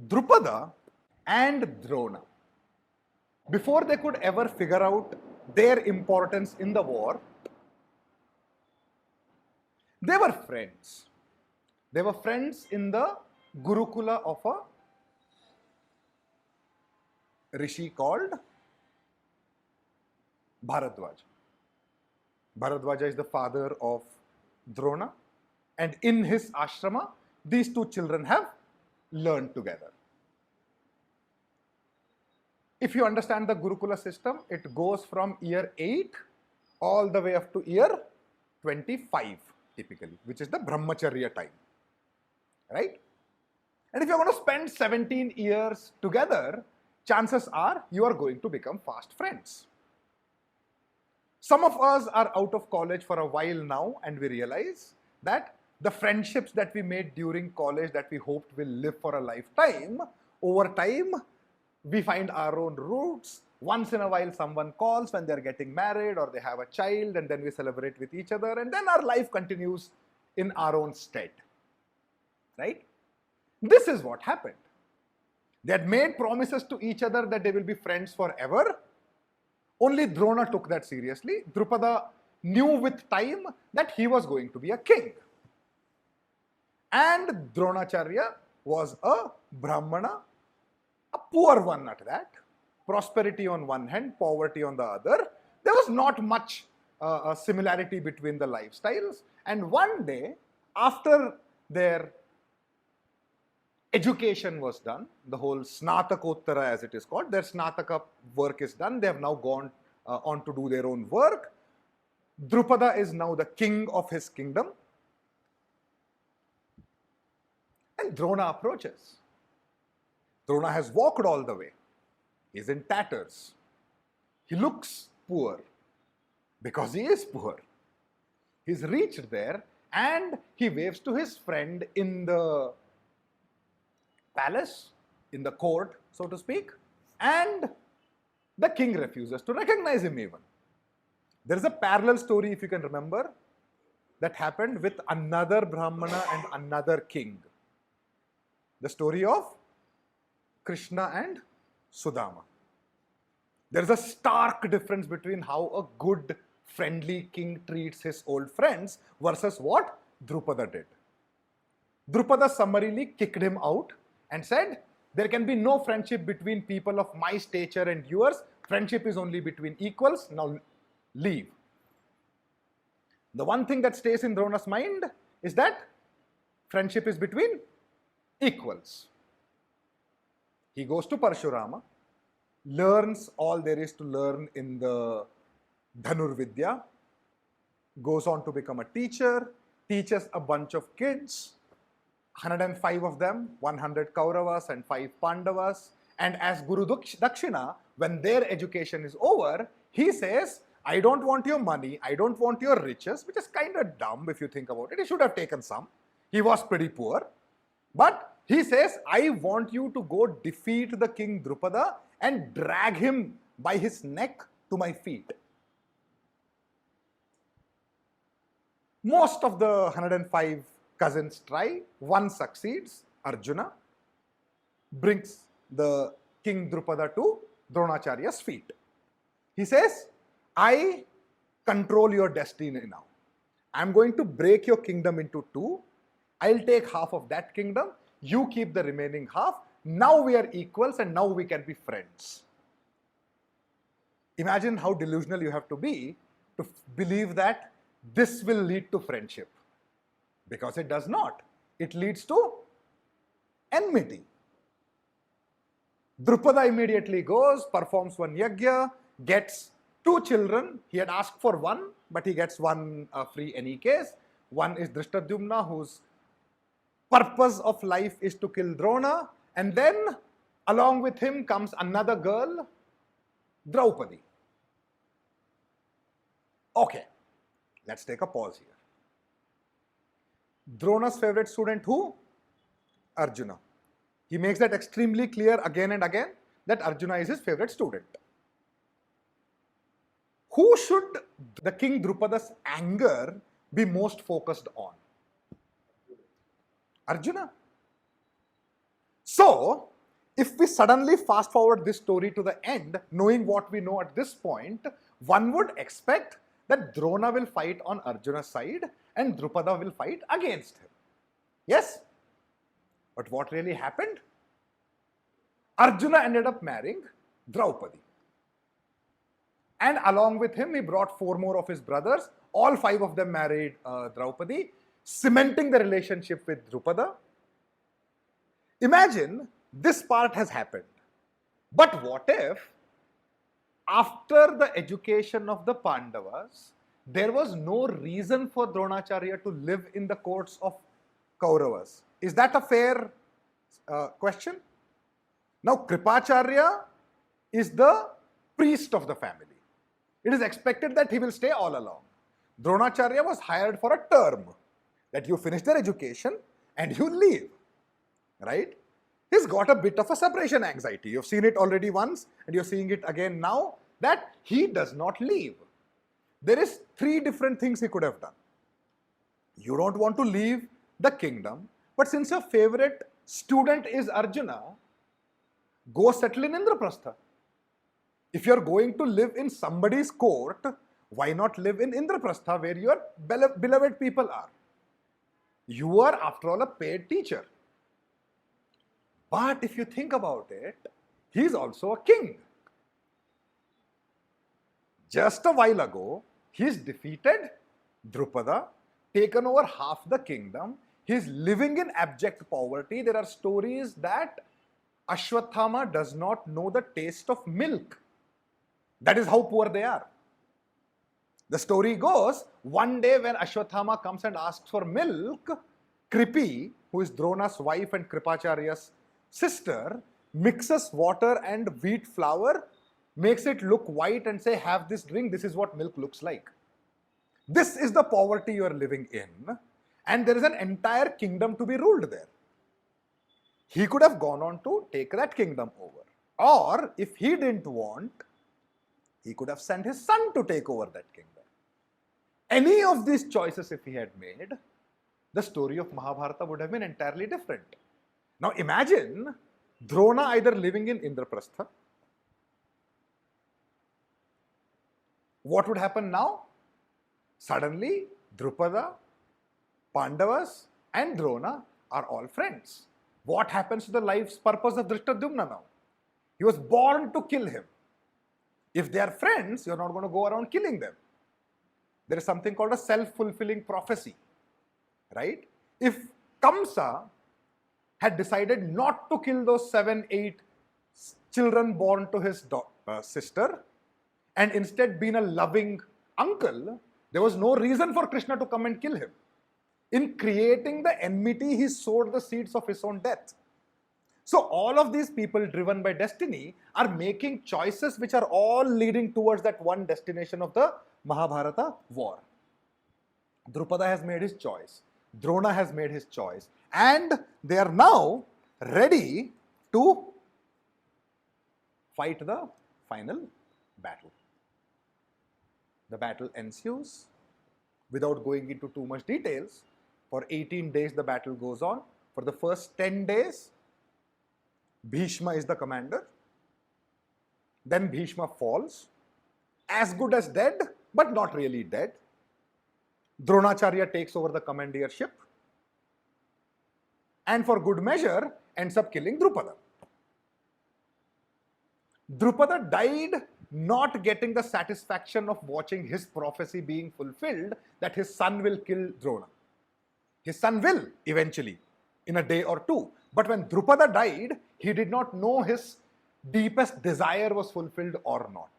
Drupada and Drona, before they could ever figure out their importance in the war, they were friends. They were friends in the gurukula of a rishi called Bharadwaja. Bharadwaja is the father of Drona, and in his ashrama, these two children have learned together. If you understand the Gurukula system, it goes from year 8 all the way up to year 25 typically, which is the brahmacharya time, right? And if you're going to spend 17 years together, chances are you are going to become fast friends. Some of us are out of college for a while now, and we realize that the friendships that we made during college that we hoped will live for a lifetime, over time, we find our own roots. Once in a while, someone calls when they're getting married or they have a child, and then we celebrate with each other, and then our life continues in our own stead, right? This is what happened. They had made promises to each other that they will be friends forever. Only Drona took that seriously. Drupada knew with time that he was going to be a king. And Dronacharya was a brahmana, a poor one at that. Prosperity on one hand, poverty on the other. There was not much similarity between the lifestyles. And one day, after their education was done, the whole Snatakottara as it is called, their Snataka work is done. They have now gone on to do their own work. Drupada is now the king of his kingdom. And Drona approaches. Drona has walked all the way. He's in tatters. He looks poor because he is poor. He's reached there and he waves to his friend in the palace, in the court, so to speak, and the king refuses to recognize him even. There is a parallel story, if you can remember, that happened with another brahmana and another king. The story of Krishna and Sudama. There is a stark difference between how a good, friendly king treats his old friends versus what Drupada did. Drupada summarily kicked him out and said, there can be no friendship between people of my stature and yours. Friendship is only between equals. Now leave. The one thing that stays in Drona's mind is that friendship is between equals. He goes to Parshurama, learns all there is to learn in the Dhanurvidya, goes on to become a teacher, teaches a bunch of kids, 105 of them, 100 Kauravas and 5 Pandavas. And as Guru Dakshina, when their education is over, he says, I don't want your money, I don't want your riches, which is kind of dumb if you think about it. He should have taken some. He was pretty poor. But he says, I want you to go defeat the king Drupada and drag him by his neck to my feet. Most of the 105 cousins try, one succeeds. Arjuna brings the king Drupada to Dronacharya's feet. He says, I control your destiny now. I'm going to break your kingdom into two. I'll take half of that kingdom. You keep the remaining half. Now we are equals and now we can be friends. Imagine how delusional you have to be to believe that this will lead to friendship. Because it does not. It leads to enmity. Drupada immediately goes, performs one yajna, gets 2 children. He had asked for 1, but he gets 1 free any case. One is Drishtadyumna, whose purpose of life is to kill Drona. And then along with him comes another girl, Draupadi. Okay, let's take a pause here. Drona's favorite student who? Arjuna. He makes that extremely clear again and again that Arjuna is his favorite student. Who should the king Drupada's anger be most focused on? Arjuna. So, if we suddenly fast forward this story to the end, knowing what we know at this point, one would expect that Drona will fight on Arjuna's side and Drupada will fight against him. Yes? But what really happened? Arjuna ended up marrying Draupadi. And along with him, he brought 4 more of his brothers. All 5 of them married Draupadi, cementing the relationship with Drupada. Imagine this part has happened. But what if, after the education of the Pandavas, there was no reason for Dronacharya to live in the courts of Kauravas? Is that a fair question? Now, Kripacharya is the priest of the family. It is expected that he will stay all along. Dronacharya was hired for a term, that you finish their education and you leave, right? He's got a bit of a separation anxiety. You've seen it already once and you're seeing it again now, that he does not leave. There is 3 different things he could have done. You don't want to leave the kingdom, but since your favorite student is Arjuna, go settle in Indraprastha. If you're going to live in somebody's court, why not live in Indraprastha where your beloved people are? You are, after all, a paid teacher. But if you think about it, he's also a king. Just a while ago, he's defeated Drupada, taken over half the kingdom. He's living in abject poverty. There are stories that Ashwathama does not know the taste of milk. That is how poor they are. The story goes, one day when Ashwathama comes and asks for milk, Kripi, who is Drona's wife and Kripacharya's sister, mixes water and wheat flour, makes it look white and say, have this drink, this is what milk looks like. This is the poverty you are living in, and there is an entire kingdom to be ruled there. He could have gone on to take that kingdom over. Or, if he didn't want, he could have sent his son to take over that kingdom. Any of these choices, if he had made, the story of Mahabharata would have been entirely different. Now imagine Drona either living in Indraprastha. What would happen now? Suddenly, Drupada, Pandavas and Drona are all friends. What happens to the life's purpose of Drishtadyumna now? He was born to kill him. If they are friends, you're not going to go around killing them. There is something called a self-fulfilling prophecy, right? If Kamsa had decided not to kill those 7, 8 children born to his sister and instead been a loving uncle, there was no reason for Krishna to come and kill him. In creating the enmity, he sowed the seeds of his own death. So all of these people driven by destiny are making choices which are all leading towards that one destination of the Mahabharata war. Drupada has made his choice. Drona has made his choice. And they are now ready to fight the final battle. The battle ensues. Without going into too much details, for 18 days the battle goes on. For the first 10 days, Bhishma is the commander. Then Bhishma falls, as good as dead, but not really dead. Dronacharya takes over the commandership and for good measure ends up killing Drupada. Drupada died not getting the satisfaction of watching his prophecy being fulfilled that his son will kill Drona. His son will eventually, in a day or two. But when Drupada died, he did not know his deepest desire was fulfilled or not.